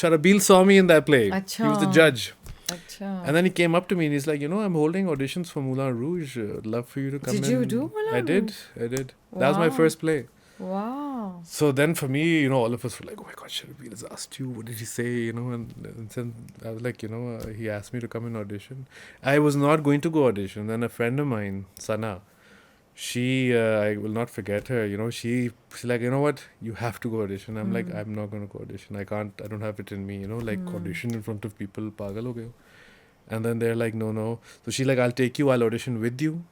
Sharabil saw me in that play. He was the Achha. judge. Achha. And then he came up to me and he's like, I'm holding auditions for Moulin Rouge. Love for you to come in. Did you do Moulin I did. That was my Wow. first play. Wow. So then for me, all of us were like, oh my God, Sharabil has asked you. What did he say? And then I was like, he asked me to come and audition. I was not going to go audition. Then a friend of mine, Sana, she, I will not forget her, she's like, you know what, you have to go audition. I'm like, I'm not going to go audition. I don't have it in me, audition in front of people, pagal ho gaye. And then they're like, no. So she's like, I'll take you, I'll audition with you.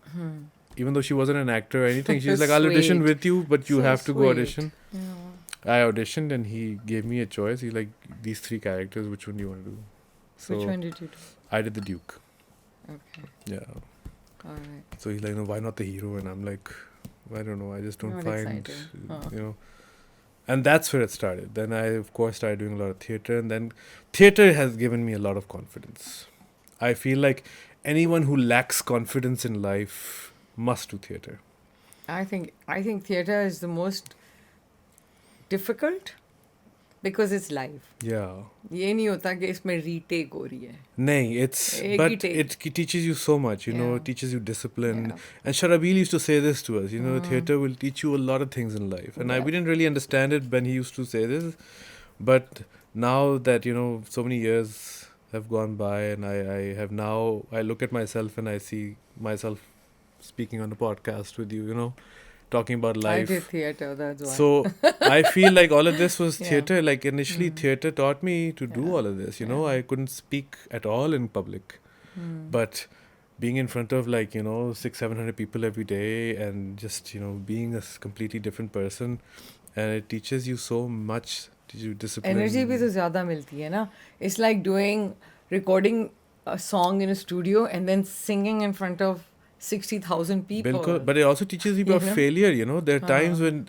Even though she wasn't an actor or anything, she's like, I'll audition with you, but you have to go audition. Yeah. I auditioned and he gave me a choice. He's like, these 3 characters, which one do you want to do? So Which one did you do? I did the Duke. Okay. Yeah. All right. So he's like, no, why not the hero? And I'm like, I don't know. I just don't Not find, exciting. And that's where it started. Then I, of course, started doing a lot of theatre. And then theatre has given me a lot of confidence. I feel like anyone who lacks confidence in life must do theatre. I think theatre is the most difficult because it's live. Yeah. ये नहीं होता कि इसमें retake हो रही है. No, but it teaches you so much, it teaches you discipline. And Sharabil used to say this to us, theatre will teach you a lot of things in life. And we didn't really understand it when he used to say this. But now that, so many years have gone by and I look at myself and I see myself speaking on a podcast with you, talking about life. I did theatre, that's why. So I feel like all of this was theatre. Like initially theatre taught me to do all of this. I couldn't speak at all in public. But being in front of 600-700 people every day and just, being a completely different person, and it teaches you so much, teaches you discipline. Energy भी तो ज़्यादा मिलती है ना. It's like recording a song in a studio and then singing in front of 60,000 people. Bilkul. But it also teaches you about failure, There are times when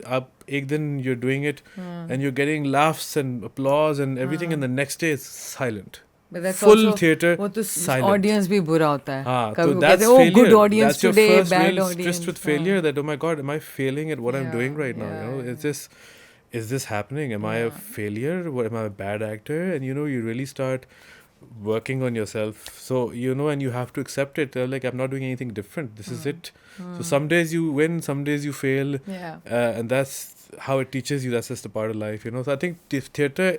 ek din you're doing it and you're getting laughs and applause and everything and the next day it's silent. But that's Full also, theatre, वो तो silent. Audience भी बुरा होता है. So that's failure. Good audience that's your today, first bad real audience. stressed with failure that, oh my God, am I failing at what I'm doing right now? Is this happening? Am I a failure? Am I a bad actor? And, you really start working on yourself. So, and you have to accept it. Like, I'm not doing anything different. This is it. So some days you win, some days you fail. Yeah. And that's how it teaches you. That's just a part of life, So I think theatre,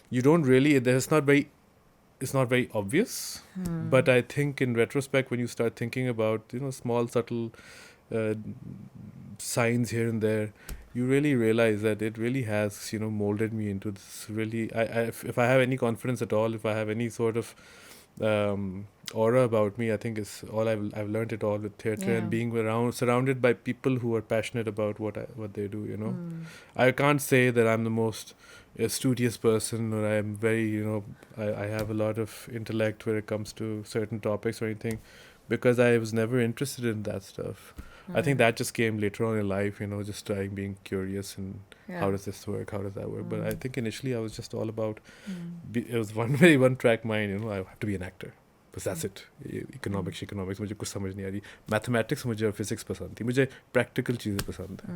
you don't really, it's not very obvious. But I think in retrospect, when you start thinking about, small, subtle signs here and there, you really realize that it really has, molded me into this really, if I have any confidence at all, if I have any sort of aura about me, I think it's all I've learned it all with theatre and being surrounded by people who are passionate about what they do, I can't say that I'm the most studious person or I'm very, I have a lot of intellect when it comes to certain topics or anything, because I was never interested in that stuff. I think that just came later on in life, just being curious and how does this work, how does that work. But I think initially I was just all about, it was very one-track mind, I have to be an actor. But that's it. Economics, मुझे कुछ समझ नहीं आ रही. Mathematics मुझे और physics पसंद थी. मुझे practical चीज़ें पसंद हैं.